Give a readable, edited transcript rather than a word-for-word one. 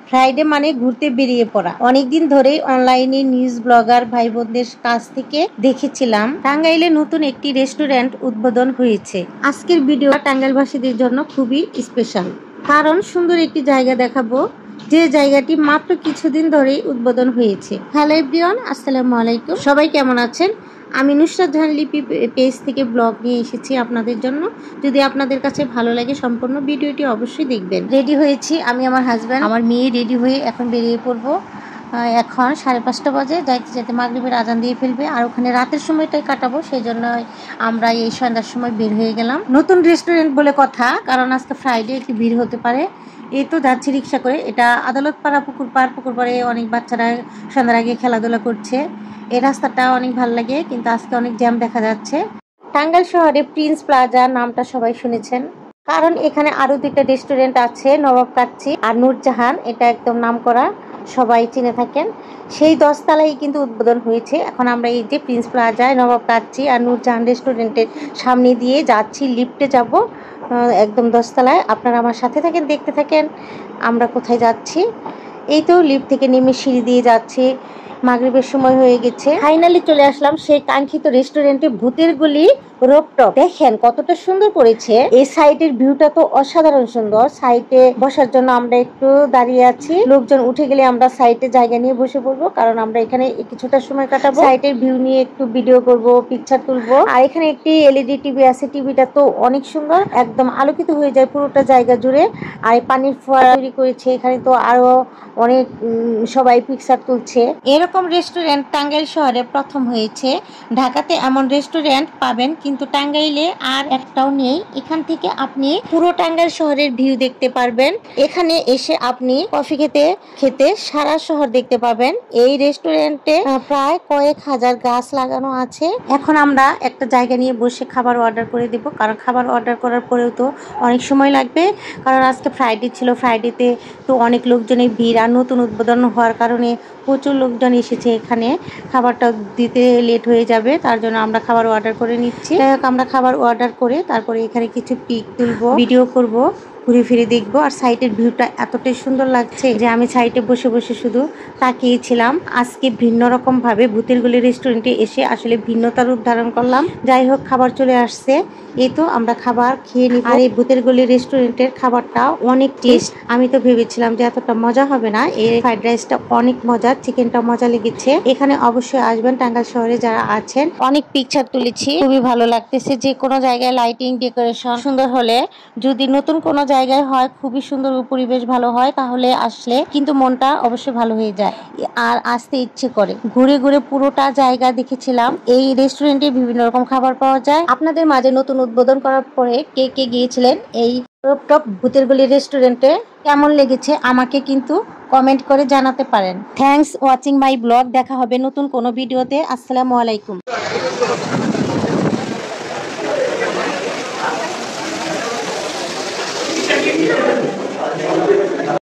Friday মানে ঘুরতে বেরিয়ে পড়া। অনেকদিন ধরেই অনলাইনে নিউজ ব্লগার ভাই বোনদের কাছ থেকে দেখেছিলাম টাঙ্গাইলে নতুন একটি রেস্টুরেন্ট উদ্বোধন হয়েছে। আজকের ভিডিও টাঙ্গাইলবাসীদের জন্য খুবই স্পেশাল, কারণ সুন্দর একটি জায়গা দেখাবো, যে জায়গাটি মাত্র কিছুদিন ধরেই উদ্বোধন হয়েছে। হ্যালো এভরিওয়ান, আসসালামু আলাইকুম। সবাই কেমন আছেন? আমি নুসরাত জাহান লিপি পেজ থেকে ব্লগ নিয়ে এসেছি আপনাদের জন্য। যদি আপনাদের কাছে ভালো লাগে সম্পূর্ণ ভিডিওটি অবশ্যই দেখবেন। রেডি হয়েছি আমি, আমার হাজব্যান্ড, আমার মেয়ে রেডি হয়ে এখন বেরিয়ে পড়বো। এখন 5:30 বাজে, যাইতে যেতে মাগরিবের আজান দিয়ে ফেলবে, আর ওখানে রাতের সময়টাই কাটাবো, সেই জন্য আমরা এই সন্ধ্যার সময় বের হয়ে গেলাম। নতুন রেস্টুরেন্ট বলে কথা, কারণ আজকে ফ্রাইডে একটু ভিড় হতে পারে। এই তো যাচ্ছি রিক্সা করে। এটা আদালত পাড়া পুকুর পাড়ে অনেক বাচ্চারা সন্ধ্যার আগে খেলাধুলা করছে। এই রাস্তাটা অনেক ভালো লাগে, কিন্তু আজকে অনেক জ্যাম দেখা যাচ্ছে। টাঙ্গাইল শহরে প্রিন্স প্লাজা নামটা সবাই শুনেছেন, কারণ এখানে আরো 2টা রেস্টুরেন্ট আছে, নবাব কাচ্চি আর নূরজাহান। এটা একদম নামকরা, সবাই চিনে থাকেন। সেই 10 তলায় কিন্তু উদ্বোধন হয়েছে। এখন আমরা এই যে প্রিন্স প্লাজায় নবাব কাচ্চি আর নূরজাহান রেস্টুরেন্টের সামনে দিয়ে যাচ্ছি, লিফটে যাব একদম 10 তলায়। আপনারা আমার সাথে থাকেন, দেখতে থাকেন আমরা কোথায় যাচ্ছি। এই তো লিফট থেকে নেমে সিঁড়ি দিয়ে যাচ্ছি। মাগরিবের সময় হয়ে গেছে, ফাইনালি চলে আসলাম সেই কাঙ্ক্ষিত রেস্টুরেন্টে, ভূতের গলি রোপটপ। দেখেন কতটা সুন্দর করেছে। এই সাইডের ভিউটা তো অসাধারণ সুন্দর। সাইডে বসার জন্য আমরা একটু দাঁড়িয়ে আছি, লোকজন উঠে গেলে আমরা সাইডে জায়গা নিয়ে বসে পড়বো, কারণ আমরা এখানে কিছুটা সময় কাটাবো। সাইডের ভিউ নিয়ে একটু ভিডিও করব, পিকচার তুলবো। আর এখানে একটি এলইডি টিভি আছে, টিভিটা তো অনেক সুন্দর, একদম আলোকিত হয়ে যায় পুরোটা জায়গা জুড়ে। আর পানির ফোয়ারা তৈরি করেছে এখানে, তো আরো অনেক সবাই পিকচার তুলছে। এরকম রেস্টুরেন্ট টাঙ্গাইল শহরে প্রথম হয়েছে। ঢাকাতে এমন রেস্টুরেন্ট পাবেন, কিন্তু টাঙ্গাইলে আর একটাও নেই। এখান থেকে আপনি পুরো টাঙ্গাইল শহরের ভিউ দেখতে পারবেন। এখানে এসে আপনি কফি খেতে সারা শহর দেখতে পাবেন। এই রেস্টুরেন্টে প্রায় কয়েক হাজার গাছ লাগানো আছে। এখন আমরা একটা জায়গা নিয়ে বসে খাবার অর্ডার করে দেব, কারণ খাবার অর্ডার করার পরেও তো অনেক সময় লাগবে, কারণ আজকে ফ্রাইডে ছিল। ফ্রাইডেতে তো অনেক লোকজনের ভিড়, আর নতুন উদ্বোধন হওয়ার কারণে প্রচুর লোকজন এসেছে। এখানে খাবারটা দিতে লেট হয়ে যাবে, তার জন্য আমরা খাবার অর্ডার করে নিচ্ছি। যাই হোক, আমরা খাবার অর্ডার করে তারপরে এখানে কিছু পিক তুলবো, ভিডিও করব, ঘুরে ফিরে দেখবো। আর সাইডের ভিউটা এতটাই সুন্দর লাগছে যে আমি সাইডে বসে বসে শুধু তাকিয়েছিলাম। আজকে ভিন্ন রকম ভাবে ভূতের গলি রেস্টুরেন্টে এসে আসলে ভিন্নতা রূপ ধারণ করলাম। যাই হোক, খাবার চলে আসছে। এই তো আমরা খাবার খেয়ে নিব। আর এই ভূতের গলি রেস্টুরেন্টের খাবারটা অনেক টেস্ট। আমি তো ভেবেছিলাম যে এতটা মজা হবে না। এই ফ্রাইড রাইসটা অনেক মজা, চিকেনটা মজা লেগেছে। এখানে অবশ্যই আসবেন টাঙ্গাইল শহরে যারা আছেন। অনেক পিকচার তুলেছি, খুবই ভালো লাগতেছে। যে কোনো জায়গায় লাইটিং ডেকোরেশন সুন্দর হলে, যদি নতুন কোনো জায়গায় হয়, খুবই সুন্দর পরিবেশ ভালো হয়, তাহলে আসলে কিন্তু মনটা অবশ্যই ভালো হয়ে যায় আর আসতে ইচ্ছে করে। ঘুরে ঘুরে পুরোটা জায়গা দেখেছিলাম। এই রেস্টুরেন্টে বিভিন্ন রকম খাবার পাওয়া যায়। আপনাদের মাঝে নতুন উদ্বোধন করার পরে কে কে গিয়েছিলেন এই রূপটপ ভূতের গলি রেস্টুরেন্টে, কেমন লেগেছে আমাকে কিন্তু কমেন্ট করে জানাতে পারেন। Thanks watching my blog. দেখা হবে নতুন কোনো ভিডিওতে। আসসালামু আলাইকুম।